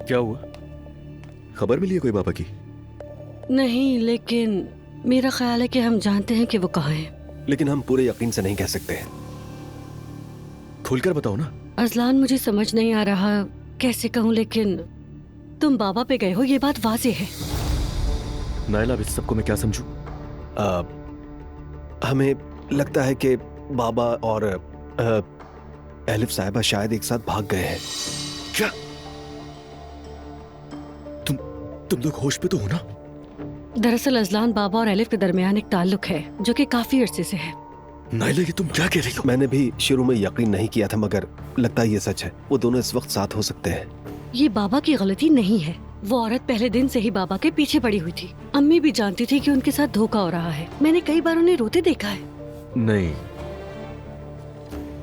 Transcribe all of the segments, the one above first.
क्या हुआ? खबर मिली है कोई बाबा की? नहीं, लेकिन मेरा ख्याल है कि हम जानते हैं कि वो कहाँ हैं। लेकिन हम पूरे यकीन से नहीं कह सकते। खुलकर बताओ ना। अजलान, मुझे समझ नहीं आ रहा कैसे कहूँ, लेकिन तुम बाबा पे गए हो, ये बात वाज़ेह है। नायला, अब इस सबको मैं क्या समझूं? हमें लगता है कि बाबा और एलिफ साहिबा शायद एक साथ भाग गए हैं। क्या? तुम लोग होश पे तो हो ना? दरअसल अजलान, बाबा और एलिफ के दरमियान एक ताल्लुक है जो कि काफी अरसे से है। नायला, ये तुम क्या कह रही हो? मैंने भी शुरू में यकीन नहीं किया था, मगर लगता है ये सच है। वो दोनों इस वक्त साथ हो सकते हैं। ये बाबा की गलती नहीं है। वो औरत पहले दिन से ही बाबा के पीछे पड़ी हुई थी। अम्मी भी जानती थी कि उनके साथ धोखा हो रहा है। मैंने कई बार उन्हें रोते देखा है। नहीं,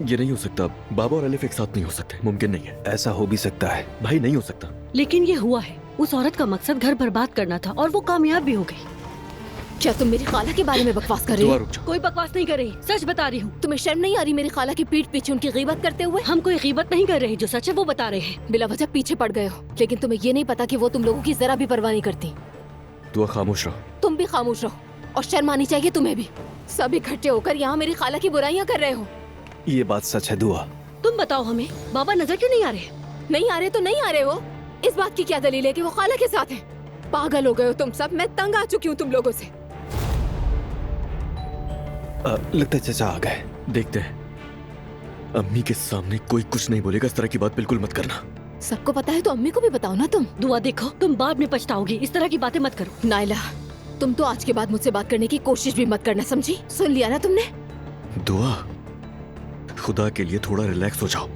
ये नहीं हो सकता। बाबा और एलिफ एक साथ नहीं हो सकते, मुमकिन नहीं है। ऐसा हो भी सकता है भाई, नहीं हो सकता। लेकिन ये हुआ है। उस औरत का मकसद घर बर्बाद करना था और वो कामयाब भी हो गई। क्या तुम मेरी खाला के बारे में बकवास कर रही दुआ हो? रुक जाओ। कोई बकवास नहीं कर रही, सच बता रही हूँ। तुम्हें शर्म नहीं आ रही मेरी खाला की पीठ पीछे उनकी गीबत करते हुए? हम कोई गीबत नहीं कर रहे, जो सच है वो बता रहे हैं। बिला वजह पीछे पड़ गए हो, लेकिन तुम्हें ये नहीं पता कि वो तुम लोगों की जरा भी परवाह नहीं करती। दुआ, खामोश रहो। तुम भी खामोश रहो और शर्म आनी चाहिए तुम्हें भी। सब इकट्ठे होकर यहाँ मेरी खाला की बुराइयां कर रहे हो। ये बात सच है दुआ। तुम बताओ हमें, बाबा नजर क्यों नहीं आ रहे? नहीं आ रहे तो नहीं आ रहे हो। इस बात की क्या दलील है कि वो खाला के साथ है? पागल हो गए हो तुम सब। मैं तंग आ चुकी हूँ तुम लोगों से। लगता है चचा आ गए। देखते हैं। अम्मी के सामने कोई कुछ नहीं बोलेगा, इस तरह की बात बिल्कुल मत करना। सबको पता है तो अम्मी को भी बताओ ना तुम। दुआ, देखो तुम बाद में पछताओगी। इस तरह की बातें मत करो। नायला, तुम तो आज के बाद मुझसे बात करने की कोशिश भी मत करना, समझी? सुन लिया ना तुमने? दुआ, खुदा के लिए थोड़ा रिलैक्स हो जाओ।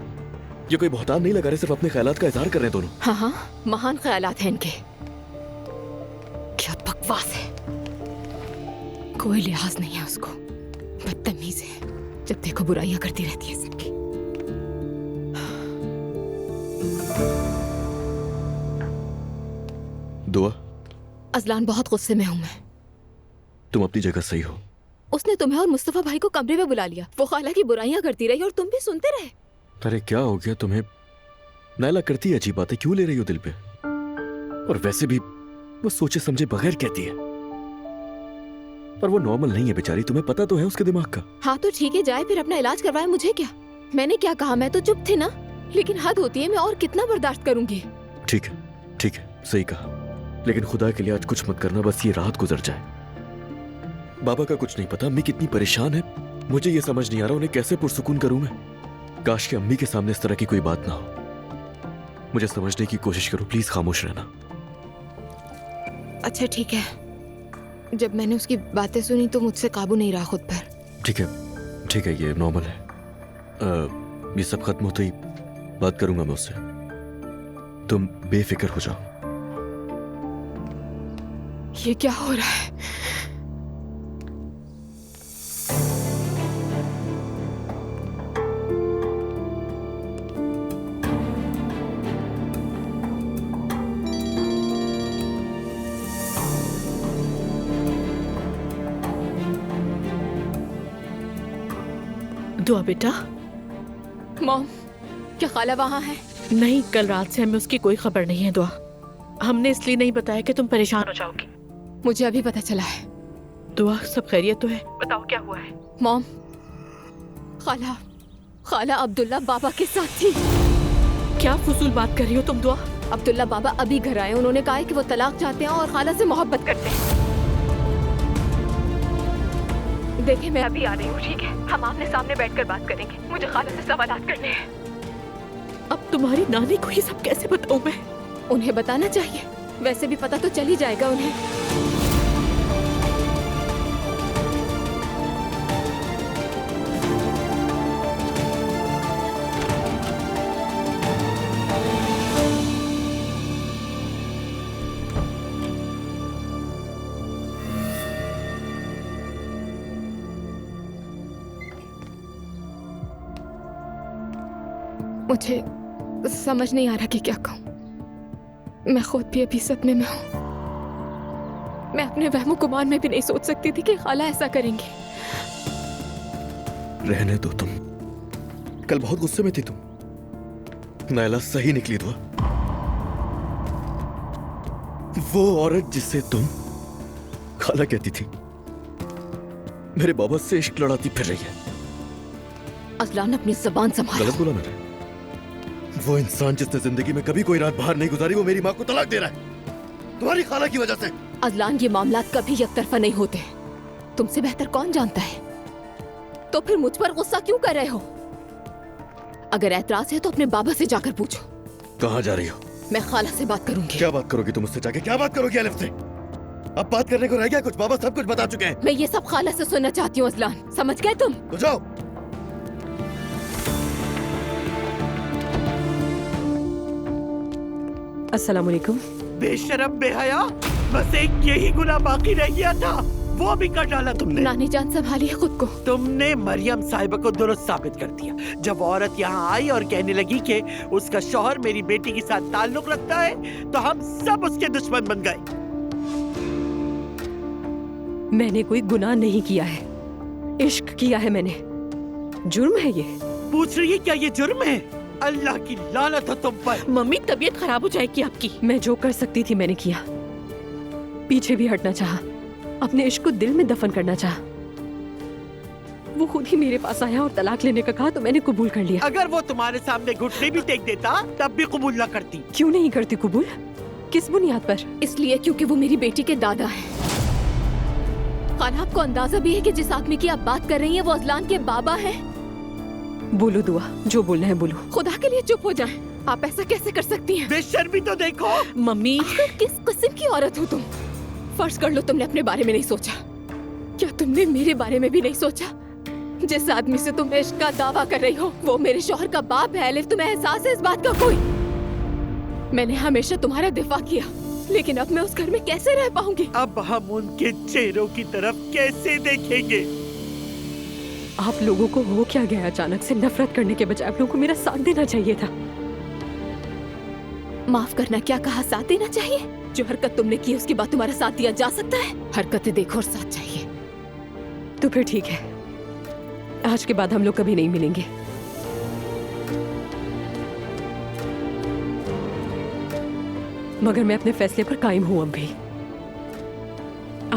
ये कोई बहुतान नहीं लगा रहे, सिर्फ अपने ख्यालात का इजहार कर रहे हैं दोनों। हाँ हाँ, महान ख्यालात हैं इनके। क्या बकवास है, कोई लिहाज नहीं है उसको। बदतमीज है, जब देखो बुराइयां करती रहती है सबकी। दुआ, अजलान, बहुत गुस्से में हूं मैं। तुम अपनी जगह सही हो। उसने तुम्हें और मुस्तफा भाई को कमरे में बुला लिया। वो खाला की बुराइयां करती रही और तुम भी सुनते रहे। अरे क्या हो गया तुम्हें? नायला करती है अजीब बातें, क्यों ले रही हो दिल पे? और वैसे भी वो सोचे समझे बगैर कहती है। पर वो नॉर्मल नहीं है बेचारी, तुम्हें पता तो है उसके दिमाग का। हाँ तो ठीक है, जाए फिर अपना इलाज करवाए। मुझे क्या? मैंने क्या कहा? मैं तो चुप थी ना। लेकिन हद होती है, मैं और कितना बर्दाश्त करूंगी। ठीक है, ठीक है, सही कहा। लेकिन खुदा के लिए आज कुछ मत करना, बस ये रात गुजर जाए। बाबा का कुछ नहीं पता, अम्मी कितनी परेशान है। मुझे ये समझ नहीं आ रहा उन्हें कैसे पुरसुकून करूं मैं। काश कि अम्मी के सामने इस तरह की कोई बात ना हो। मुझे समझने की कोशिश करो, प्लीज खामोश रहना। अच्छा ठीक है, जब मैंने उसकी बातें सुनी तो मुझसे काबू नहीं रहा खुद पर। ठीक है, ठीक है, ये नॉर्मल है। ये सब खत्म होते ही बात करूंगा मैं उससे। तुम बेफिक्र हो जाओ। ये क्या हो रहा है? दुआ बेटा। मॉम, क्या खाला वहाँ है? नहीं, कल रात से हमें उसकी कोई खबर नहीं है दुआ। हमने इसलिए नहीं बताया कि तुम परेशान हो जाओगी। मुझे अभी पता चला है। दुआ, सब खैरियत तो है? बताओ क्या हुआ है? मॉम, खाला अब्दुल्ला बाबा के साथ थी। क्या फुसूल बात कर रही हो तुम दुआ? अब्दुल्ला बाबा अभी घर आए। उन्होंने कहा है कि वो तलाक चाहते हैं और खाला से मोहब्बत करते हैं। देखिए, मैं अभी आ रही हूँ, ठीक है? हम आमने सामने बैठकर बात करेंगे। मुझे खाला से सवालात करने हैं। अब तुम्हारी नानी को ये सब कैसे बताऊं मैं? उन्हें बताना चाहिए, वैसे भी पता तो चल ही जाएगा उन्हें। मुझे समझ नहीं आ रहा कि क्या कहूं। मैं खुद भी अभी सदमे में हूं। मैं अपने वहमो गुमान में भी नहीं सोच सकती थी कि खाला ऐसा करेंगी। रहने दो तुम, कल बहुत गुस्से में थी तुम। नायला सही निकली दुआ। वो औरत जिसे तुम खाला कहती थी मेरे बाबा से इश्क लड़ाती फिर रही है। अजलान, अपनी जबान संभालो। गलत बोला मैंने? वो इंसान जिसने जिंदगी में कभी कोई रात बाहर नहीं गुजारी, वो मेरी माँ को तलाक दे रहा है तुम्हारी खाला की वजह से। अजलान, ये मामला कभी एकतरफा नहीं होते। तुमसे बेहतर कौन जानता है? तो फिर मुझ पर गुस्सा क्यों कर रहे हो? अगर ऐतराज है तो अपने बाबा से जाकर पूछो। कहाँ जा रही हो? मैं खाला से बात करूंगी। क्या बात करोगी तुम उससे जाके? क्या बात करोगी एलिफ से? अब बात करने को रह गया कुछ? बाबा सब कुछ बता चुके हैं। मैं ये सब खाला से सुनना चाहती हूँ अजलान, समझ गए तुम? तो जाओ। अस्सलाम वालेकुम। बेशरम बेहया, बस एक यही गुनाह बाकी रह गया था, वो भी कर डाला तुमने। नानी जान संभालिए खुद को। तुमने मरियम साहिबा को दुरुस्त साबित कर दिया। जब औरत यहाँ आई और कहने लगी कि उसका शौहर मेरी बेटी के साथ ताल्लुक रखता है, तो हम सब उसके दुश्मन बन गए। मैंने कोई गुनाह नहीं किया है, इश्क किया है मैंने। जुर्म है ये? पूछ रही है क्या ये जुर्म है? अल्लाह की लानत हो तुम पर। मम्मी, तबीयत खराब हो जाएगी आपकी। मैं जो कर सकती थी मैंने किया। पीछे भी हटना चाहा, अपने इश्क को दिल में दफन करना चाहा। वो खुद ही मेरे पास आया और तलाक लेने का कहा तो मैंने कबूल कर लिया। अगर वो तुम्हारे सामने घुटने भी टेक देता तब भी कबूल न करती। क्यों नहीं करती कबूल? किस बुनियाद पर? इसलिए क्योंकि वो मेरी बेटी के दादा हैं। खाला, आपको अंदाजा भी है कि जिस आदमी की आप बात कर रही हैं वो अजलान के बाबा हैं? बोलो दुआ, जो बोलना है बोलो। खुदा के लिए चुप हो जाएं। आप ऐसा कैसे कर सकती हैं? बेशर्मी तो देखो। मम्मी, आखिर किस किस्म की औरत हो तुम? फर्ज कर लो तुमने अपने बारे में नहीं सोचा। क्या तुमने मेरे बारे में भी नहीं सोचा? जिस आदमी से तुम इश्क का दावा कर रही हो वो मेरे शौहर का बाप है। एलिफ, तुम्हें एहसास है इस बात का कोई? मैंने हमेशा तुम्हारा दिफा किया, लेकिन अब मैं उस घर में कैसे रह पाऊंगी? अब हम उनके चेहरों की तरफ कैसे देखेंगे? आप लोगों को हो क्या गया? अचानक से नफरत करने के बजाय आप लोगों को मेरा साथ देना चाहिए था। माफ करना क्या कहा? साथ देना चाहिए? जो हरकत तुमने की उसके बाद तुम्हारा साथ दिया जा सकता है? हरकतें देखो और साथ चाहिए। तो फिर ठीक है, आज के बाद हम लोग कभी नहीं मिलेंगे। मगर मैं अपने फैसले पर कायम हूं अब भी।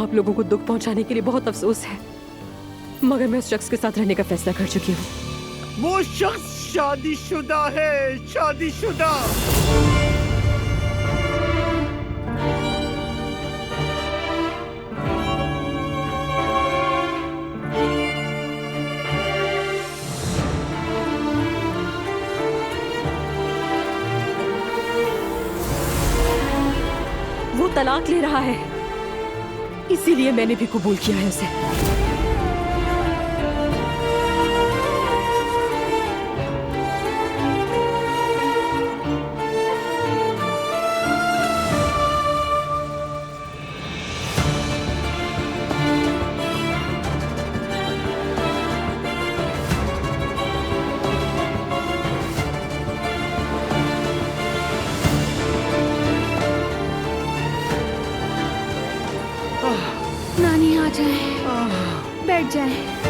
आप लोगों को दुख पहुंचाने के लिए बहुत अफसोस है, मगर मैं उस शख्स के साथ रहने का फैसला कर चुकी हूँ। वो शख्स शादीशुदा है, शादीशुदा। वो तलाक ले रहा है, इसीलिए मैंने भी कबूल किया है उसे। नानी आ जाए, बैठ जाए।